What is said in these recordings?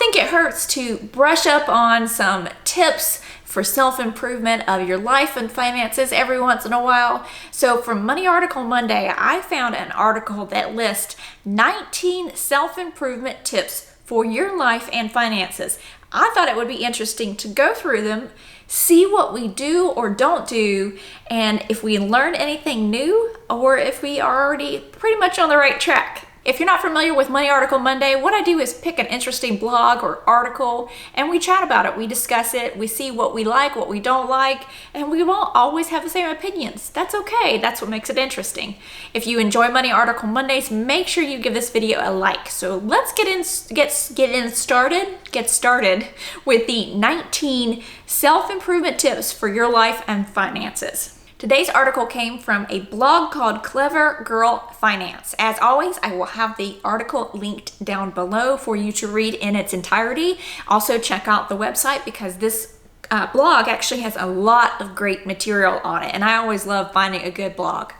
think it hurts to brush up on some tips for self-improvement of your life and finances every once in a while. So from Money Article Monday, I found an article that lists 19 self-improvement tips for your life and finances. I thought it would be interesting to go through them, see what we do or don't do, and if we learn anything new or if we are already pretty much on the right track. If you're not familiar with Money Article Monday, what I do is pick an interesting blog or article and we chat about it, we discuss it, we see what we like, what we don't like, and we won't always have the same opinions. That's okay, that's what makes it interesting. If you enjoy Money Article Mondays, make sure you give this video a like. So let's get started with the 19 self-improvement tips for your life and finances. Today's article came from a blog called Clever Girl Finance. As always, I will have the article linked down below for you to read in its entirety. Also, check out the website because this blog actually has a lot of great material on it, and I always love finding a good blog.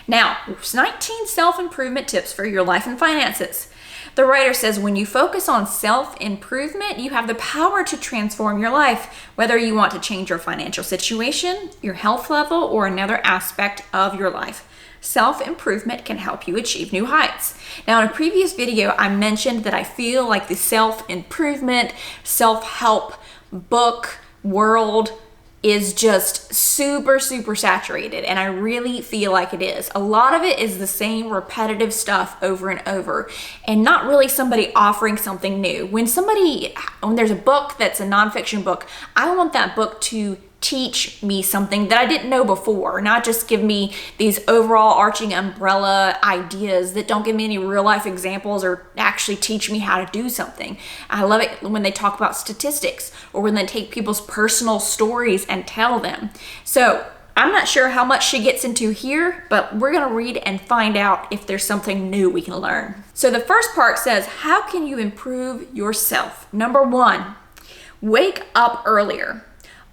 Now, 19 self-improvement tips for your life and finances. The writer says, when you focus on self-improvement, you have the power to transform your life, whether you want to change your financial situation, your health level, or another aspect of your life. Self-improvement can help you achieve new heights. Now, in a previous video, I mentioned that I feel like the self-improvement, self-help book world is just super saturated, and I really feel like it is. A lot of it is the same repetitive stuff over and over and not really somebody offering something new. When there's a book that's a nonfiction book, I want that book to teach me something that I didn't know before, not just give me these overall arching umbrella ideas that don't give me any real life examples or actually teach me how to do something. I love it when they talk about statistics or when they take people's personal stories and tell them. So I'm not sure how much she gets into here, but we're gonna read and find out if there's something new we can learn. So the first part says, how can you improve yourself? Number 1, wake up earlier.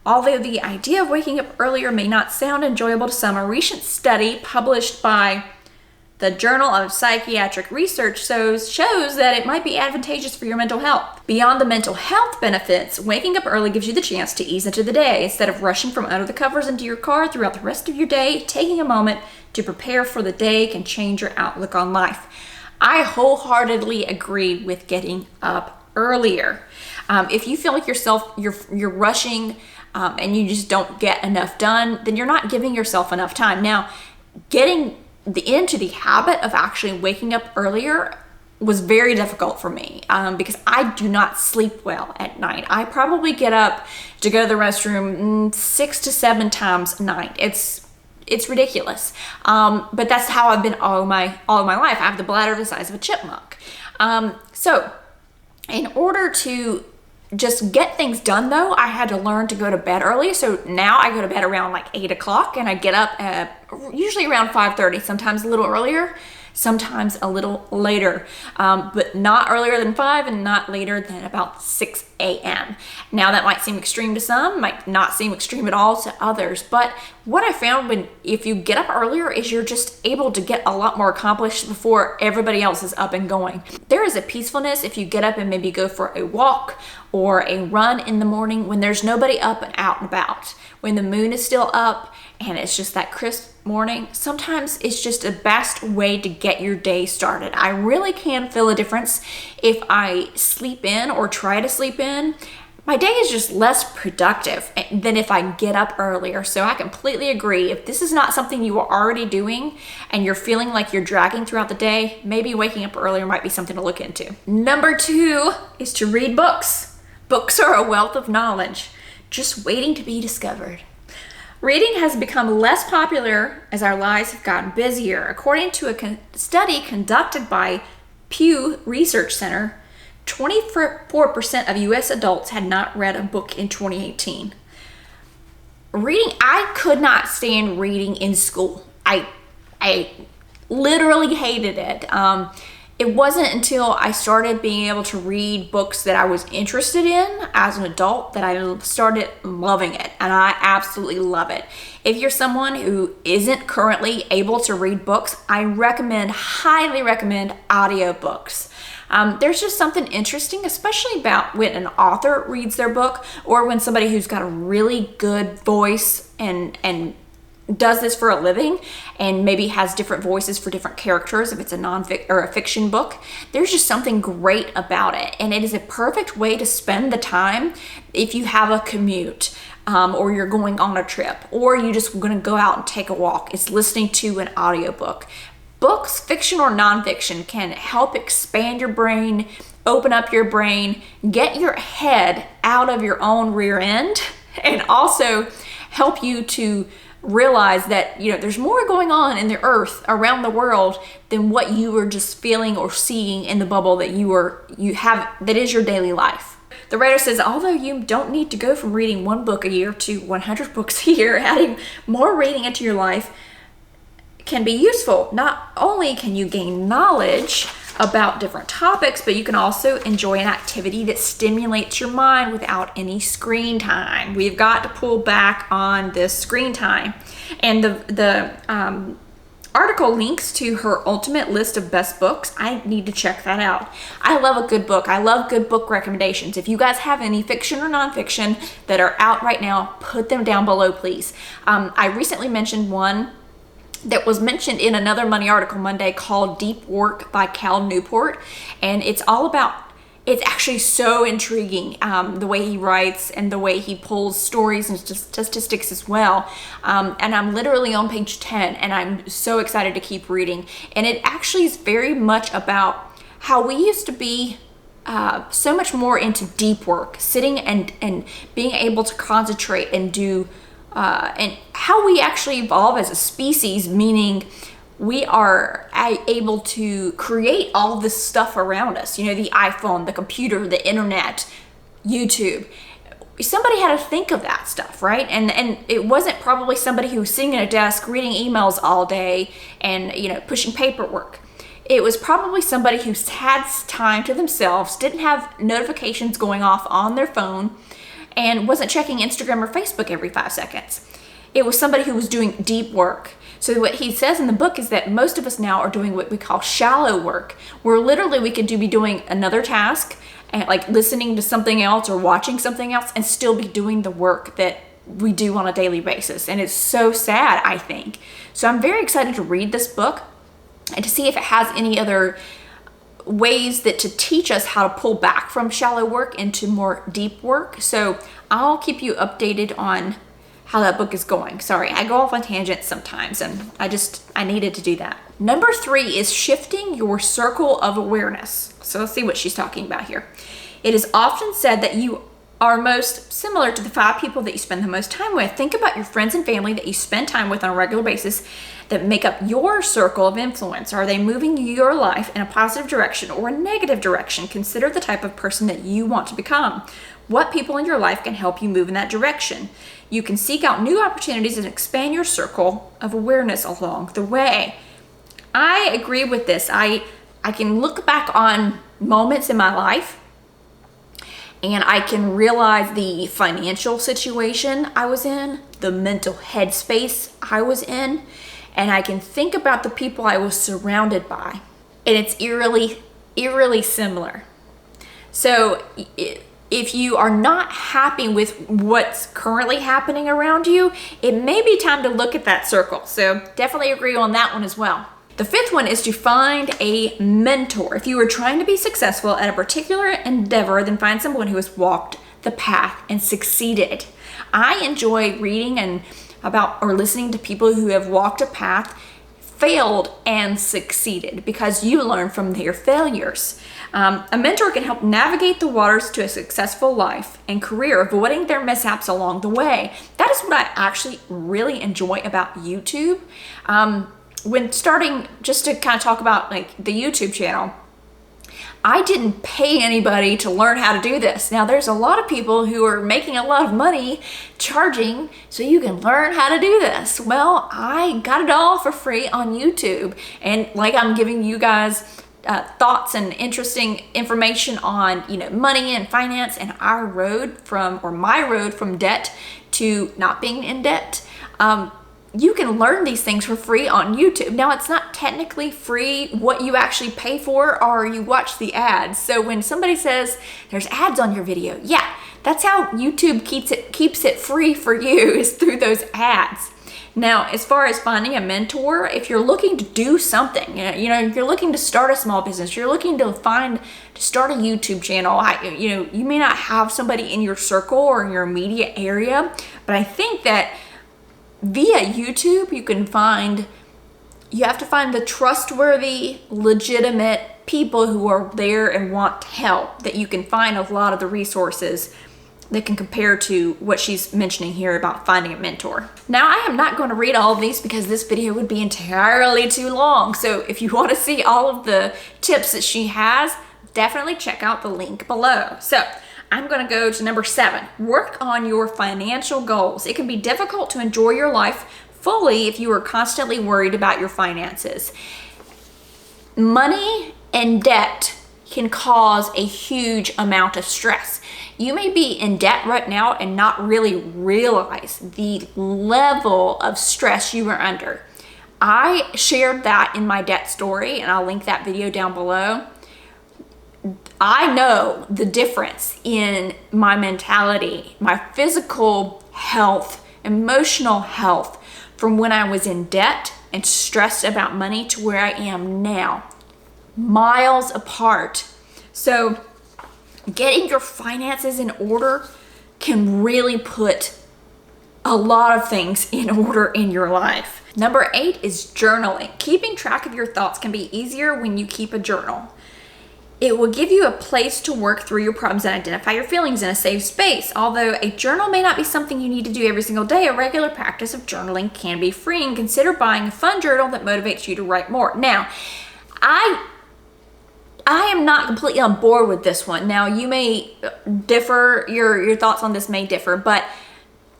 Although the idea of waking up earlier may not sound enjoyable to some, a recent study published by the Journal of Psychiatric Research shows that it might be advantageous for your mental health. Beyond the mental health benefits, waking up early gives you the chance to ease into the day. Instead of rushing from under the covers into your car throughout the rest of your day, taking a moment to prepare for the day can change your outlook on life. I wholeheartedly agree with getting up earlier. If you feel like you're rushing, and you just don't get enough done, then you're not giving yourself enough time. Now, getting into the habit of actually waking up earlier was very difficult for me because I do not sleep well at night. I probably get up to go to the restroom 6 to 7 times a night. It's ridiculous, but that's how I've been all my life. I have the bladder the size of a chipmunk. So in order to just get things done though, I had to learn to go to bed early. So now I go to bed around like 8 o'clock and I get up usually around 5:30, sometimes a little earlier, sometimes a little later, but not earlier than 5 and not later than about 6 a.m. Now that might seem extreme to some, might not seem extreme at all to others, but what I found if you get up earlier is you're just able to get a lot more accomplished before everybody else is up and going. There is a peacefulness if you get up and maybe go for a walk or a run in the morning when there's nobody up and out and about, when the moon is still up and it's just that crisp morning. Sometimes it's just the best way to get your day started. I really can feel a difference if I sleep in or try to sleep in. My day is just less productive than if I get up earlier. So I completely agree. If this is not something you are already doing and you're feeling like you're dragging throughout the day, maybe waking up earlier might be something to look into. Number 2 is to read books. Books are a wealth of knowledge, just waiting to be discovered. Reading has become less popular as our lives have gotten busier. According to a study conducted by Pew Research Center, 24% of U.S. adults had not read a book in 2018. Reading, I could not stand reading in school. I literally hated it. It wasn't until I started being able to read books that I was interested in as an adult that I started loving it, and I absolutely love it. If you're someone who isn't currently able to read books, I highly recommend audiobooks. There's just something interesting, especially about when an author reads their book, or when somebody who's got a really good voice and does this for a living and maybe has different voices for different characters if it's a non-fiction or a fiction book. There's just something great about it, and it is a perfect way to spend the time if you have a commute, or you're going on a trip, or you just going to go out and take a walk. It's listening to an audiobook. Books, fiction or nonfiction, can help expand your brain, open up your brain, get your head out of your own rear end, and also help you to realize that, you know, there's more going on in the earth around the world than what you were just feeling or seeing in the bubble that you have that is your daily life. The writer says, although you don't need to go from reading 1 book a year to 100 books a year, adding more reading into your life can be useful. Not only can you gain knowledge about different topics, but you can also enjoy an activity that stimulates your mind without any screen time. We've got to pull back on this screen time. And the article links to her ultimate list of best books. I need to check that out. I love a good book. I love good book recommendations. If you guys have any fiction or nonfiction that are out right now, put them down below, please. I recently mentioned one that was mentioned in another Money Article Monday called Deep Work by Cal Newport. And it's all about, it's actually so intriguing, the way he writes and the way he pulls stories and statistics as well. And I'm literally on page 10 and I'm so excited to keep reading. And it actually is very much about how we used to be so much more into deep work, sitting and being able to concentrate and do and how we actually evolve as a species, meaning we are able to create all this stuff around us. You know, the iPhone, the computer, the internet, YouTube. Somebody had to think of that stuff, right? And it wasn't probably somebody who was sitting at a desk reading emails all day and, you know, pushing paperwork. It was probably somebody who had time to themselves, didn't have notifications going off on their phone, and wasn't checking Instagram or Facebook every 5 seconds. It was somebody who was doing deep work. So what he says in the book is that most of us now are doing what we call shallow work, where literally we could be doing another task, and like listening to something else or watching something else, and still be doing the work that we do on a daily basis. And it's so sad, I think. So I'm very excited to read this book and to see if it has any other ways that to teach us how to pull back from shallow work into more deep work. So I'll keep you updated on how that book is going. Sorry, I go off on tangents sometimes, and I needed to do that. Number 3 is shifting your circle of awareness. So let's see what she's talking about here. It is often said that you are most similar to the 5 people that you spend the most time with. Think about your friends and family that you spend time with on a regular basis that make up your circle of influence. Are they moving your life in a positive direction or a negative direction? Consider the type of person that you want to become. What people in your life can help you move in that direction? You can seek out new opportunities and expand your circle of awareness along the way. I agree with this. I can look back on moments in my life and I can realize the financial situation I was in, the mental headspace I was in, and I can think about the people I was surrounded by. And it's eerily similar. So if you are not happy with what's currently happening around you, it may be time to look at that circle. So definitely agree on that one as well. The 5th one is to find a mentor. If you are trying to be successful at a particular endeavor, then find someone who has walked the path and succeeded. I enjoy reading and about or listening to people who have walked a path, failed, and succeeded, because you learn from their failures. A mentor can help navigate the waters to a successful life and career, avoiding their mishaps along the way. That is what I actually really enjoy about YouTube. When starting, just to kind of talk about like the YouTube channel, I didn't pay anybody to learn how to do this. Now there's a lot of people who are making a lot of money charging so you can learn how to do this. Well, I got it all for free on YouTube, and like I'm giving you guys thoughts and interesting information on, you know, money and finance and my road from debt to not being in debt. you can learn these things for free on YouTube. Now, it's not technically free. What you actually pay for are you watch the ads. So when somebody says there's ads on your video, yeah, that's how YouTube keeps it free for you, is through those ads. Now, as far as finding a mentor, if you're looking to do something, you're looking to start a small business, you're looking to start a YouTube channel, you may not have somebody in your circle or in your immediate area, but I think that via YouTube, you have to find the trustworthy, legitimate people who are there and want help, that you can find a lot of the resources that can compare to what she's mentioning here about finding a mentor. Now, I am not going to read all of these because this video would be entirely too long. So if you want to see all of the tips that she has, definitely check out the link below. So I'm going to go to number 7. Work on your financial goals. It can be difficult to enjoy your life fully if you are constantly worried about your finances. Money and debt can cause a huge amount of stress. You may be in debt right now and not really realize the level of stress you are under. I shared that in my debt story, and I'll link that video down below. I know the difference in my mentality, my physical health, emotional health, from when I was in debt and stressed about money to where I am now. Miles apart. So getting your finances in order can really put a lot of things in order in your life. Number 8 is journaling. Keeping track of your thoughts can be easier when you keep a journal. It will give you a place to work through your problems and identify your feelings in a safe space. Although a journal may not be something you need to do every single day, a regular practice of journaling can be freeing. Consider buying a fun journal that motivates you to write more. Now, I am not completely on board with this one. Now, you may differ, your thoughts on this may differ, but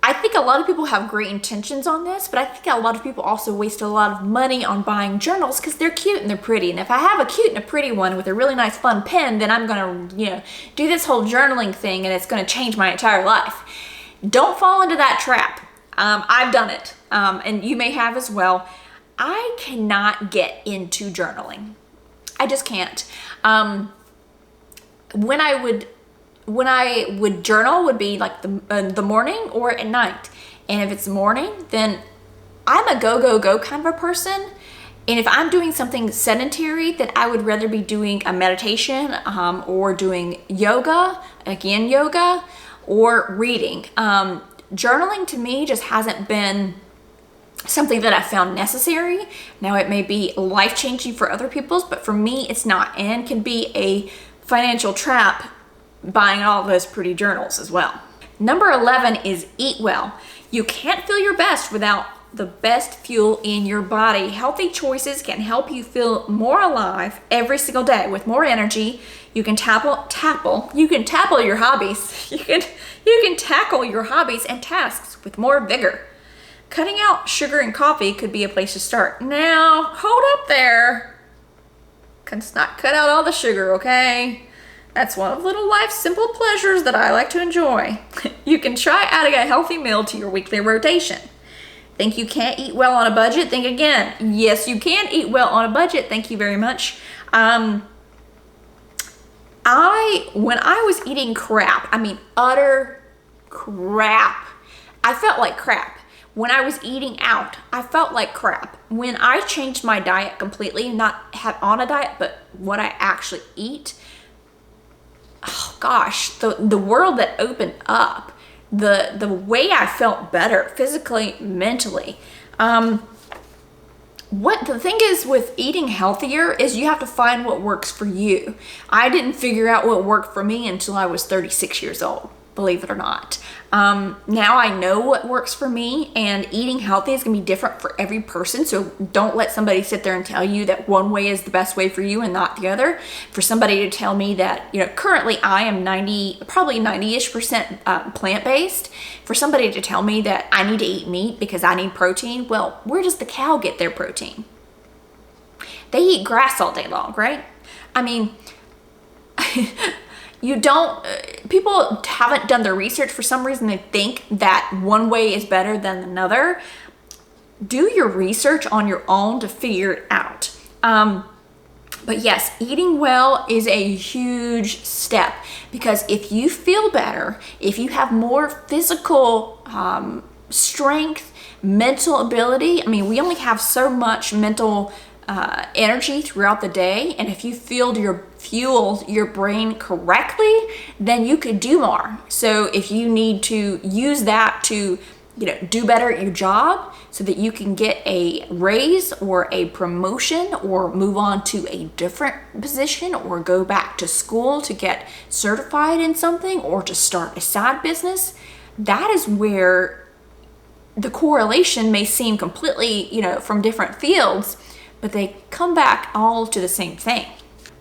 I think a lot of people have great intentions on this, but I think a lot of people also waste a lot of money on buying journals because they're cute and they're pretty. And if I have a cute and a pretty one with a really nice fun pen, then I'm gonna, do this whole journaling thing and it's gonna change my entire life. Don't fall into that trap. I've done it, and you may have as well. I cannot get into journaling. I just can't. When I would journal would be like the morning or at night. And if it's morning, then I'm a go kind of a person. And if I'm doing something sedentary, then I would rather be doing a meditation or doing yoga, or reading. Journaling to me just hasn't been something that I found necessary. Now, it may be life-changing for other people, but for me, it's not, and can be a financial trap buying all those pretty journals as well. Number 11 is eat well. You can't feel your best without the best fuel in your body. Healthy choices can help you feel more alive every single day with more energy. You can tackle your hobbies. You can tackle your hobbies and tasks with more vigor. Cutting out sugar and coffee could be a place to start. Now, hold up there. Let's not cut out all the sugar, okay? That's one of little life's simple pleasures that I like to enjoy. You can try adding a healthy meal to your weekly rotation. Think you can't eat well on a budget? Think again. Yes, you can eat well on a budget. Thank you very much. When I was eating crap, utter crap, I felt like crap. When I was eating out, I felt like crap. When I changed my diet completely, not have on a diet, but what I actually eat, oh gosh, the world that opened up, the way I felt better physically, mentally. What the thing is with eating healthier is you have to find what works for you. I didn't figure out what worked for me until I was 36 years old. Believe it or not. Now I know what works for me, and eating healthy is gonna be different for every person. So don't let somebody sit there and tell you that one way is the best way for you and not the other. For somebody to tell me that, currently I am probably 90-ish% plant-based. For somebody to tell me that I need to eat meat because I need protein, well, where does the cow get their protein? They eat grass all day long, right? People haven't done their research. For some reason, they think that one way is better than another. do your research on your own to figure it out. But yes, eating well is a huge step, because if you feel better, if you have more physical strength, mental ability, I mean, we only have so much mental energy throughout the day, and if you fueled your brain correctly, then you could do more. So if you need to use that to do better at your job so that you can get a raise or a promotion or move on to a different position or go back to school to get certified in something or to start a side business, that is where the correlation may seem completely, from different fields, but they come back all to the same thing.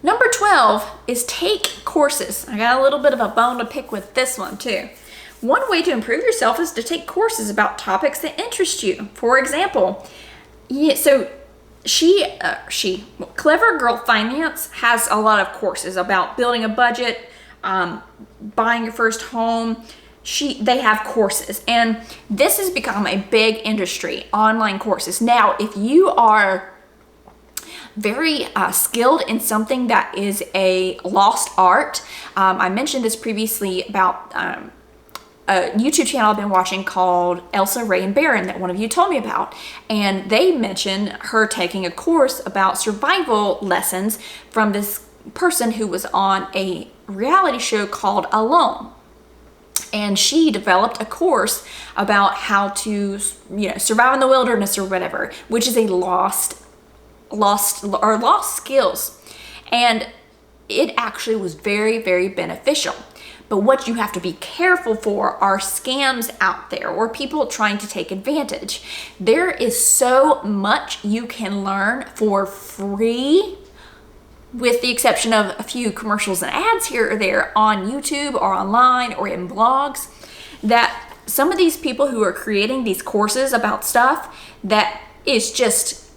Number 12 is take courses. I got a little bit of a bone to pick with this one too. One way to improve yourself is to take courses about topics that interest you. For example, Clever Girl Finance has a lot of courses about building a budget, buying your first home. They have courses, and this has become a big industry, online courses. Now, if you are very skilled in something that is a lost art, I mentioned this previously about a YouTube channel I've been watching called Elsa Ray and Baron that one of you told me about, and they mentioned her taking a course about survival lessons from this person who was on a reality show called Alone. And she developed a course about how to survive in the wilderness or whatever, which is a lost skills, and it actually was very, very beneficial. But what you have to be careful for are scams out there or people trying to take advantage. There is so much you can learn for free, with the exception of a few commercials and ads here or there on YouTube or online or in blogs, that some of these people who are creating these courses about stuff that is just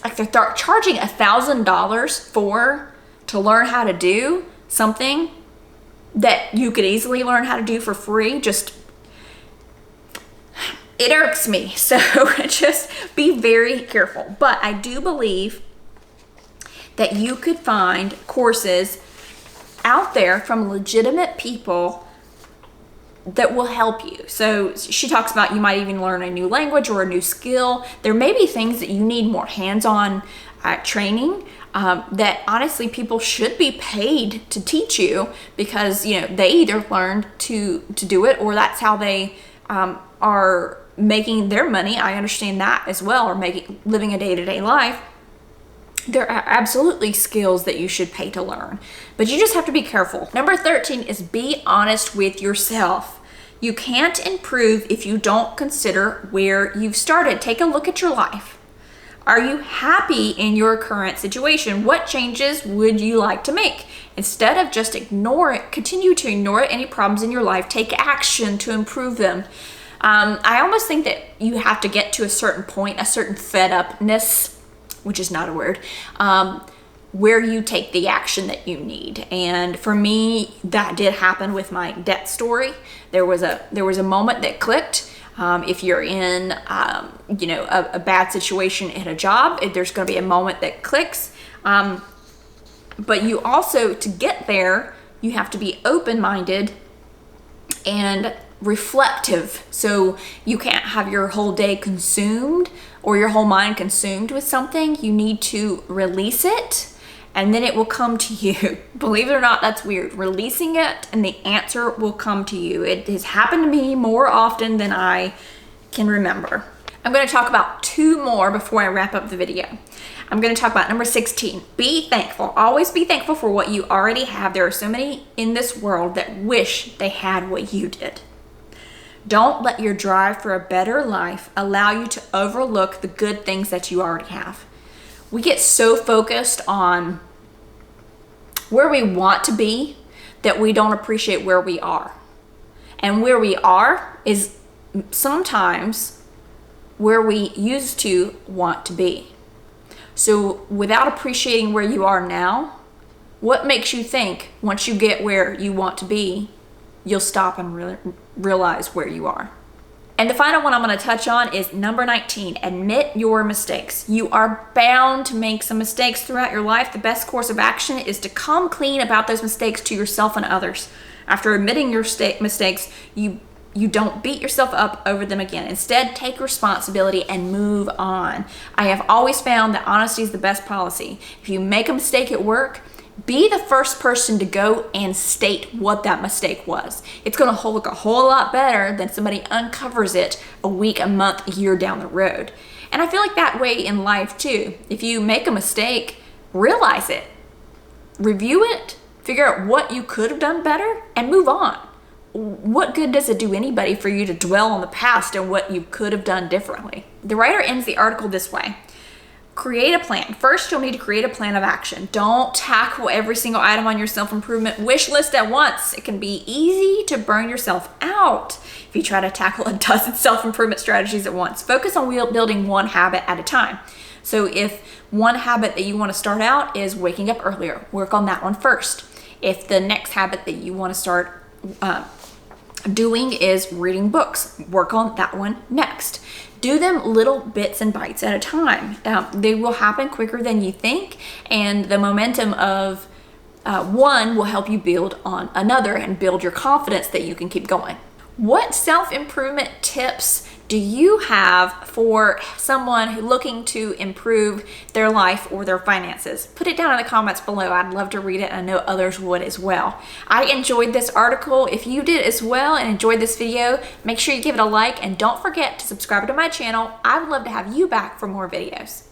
like they're charging $1,000 to learn how to do something that you could easily learn how to do for free. It irks me. So just be very careful. But I do believe that you could find courses out there from legitimate people that will help you. So she talks about you might even learn a new language or a new skill. There may be things that you need more hands-on training that honestly people should be paid to teach you, because they either learned to do it or that's how they are making their money. I understand that as well, or living a day-to-day life. There are absolutely skills that you should pay to learn, but you just have to be careful. Number 13 is be honest with yourself. You can't improve if you don't consider where you've started. Take a look at your life. Are you happy in your current situation? What changes would you like to make? Instead of just continue to ignore any problems in your life, take action to improve them. I almost think that you have to get to a certain point, a certain fed upness, which is not a word, where you take the action that you need. And for me, that did happen with my debt story. There was a moment that clicked. If you're in, a bad situation in a job, there's going to be a moment that clicks. But you also, to get there, you have to be open-minded and reflective. So you can't have your whole day consumed or your whole mind consumed with something. You need to release it, and then it will come to you. Believe it or not, that's weird. Releasing it and the answer will come to you. It has happened to me more often than I can remember. I'm going to talk about 2 more before I wrap up the video. I'm going to talk about number 16. Be thankful. Always be thankful for what you already have. There are so many in this world that wish they had what you did. Don't let your drive for a better life allow you to overlook the good things that you already have. We get so focused on where we want to be that we don't appreciate where we are. And where we are is sometimes where we used to want to be. So without appreciating where you are now, what makes you think once you get where you want to be, you'll stop and realize where you are? And the final one I'm going to touch on is number 19, admit your mistakes. You are bound to make some mistakes throughout your life. The best course of action is to come clean about those mistakes to yourself and others. After admitting your mistakes, you don't beat yourself up over them again. Instead, take responsibility and move on. I have always found that honesty is the best policy. If you make a mistake at work, be the first person to go and state what that mistake was. It's going to look a whole lot better than somebody uncovers it a week, a month, a year down the road. And I feel like that way in life too. If you make a mistake, realize it, review it, figure out what you could have done better, and move on. What good does it do anybody for you to dwell on the past and what you could have done differently? The writer ends the article this way. Create a plan. First, you'll need to create a plan of action. Don't tackle every single item on your self-improvement wish list at once. It can be easy to burn yourself out if you try to tackle a dozen self-improvement strategies at once. Focus on building one habit at a time. So if one habit that you want to start out is waking up earlier, work on that one first. If the next habit that you want to start doing is reading books, work on that one next. Do them little bits and bites at a time. They will happen quicker than you think, and the momentum of one will help you build on another and build your confidence that you can keep going. What self-improvement tips do you have for someone who's looking to improve their life or their finances? Put it down in the comments below. I'd love to read it. I know others would as well. I enjoyed this article. If you did as well and enjoyed this video, make sure you give it a like and don't forget to subscribe to my channel. I would love to have you back for more videos.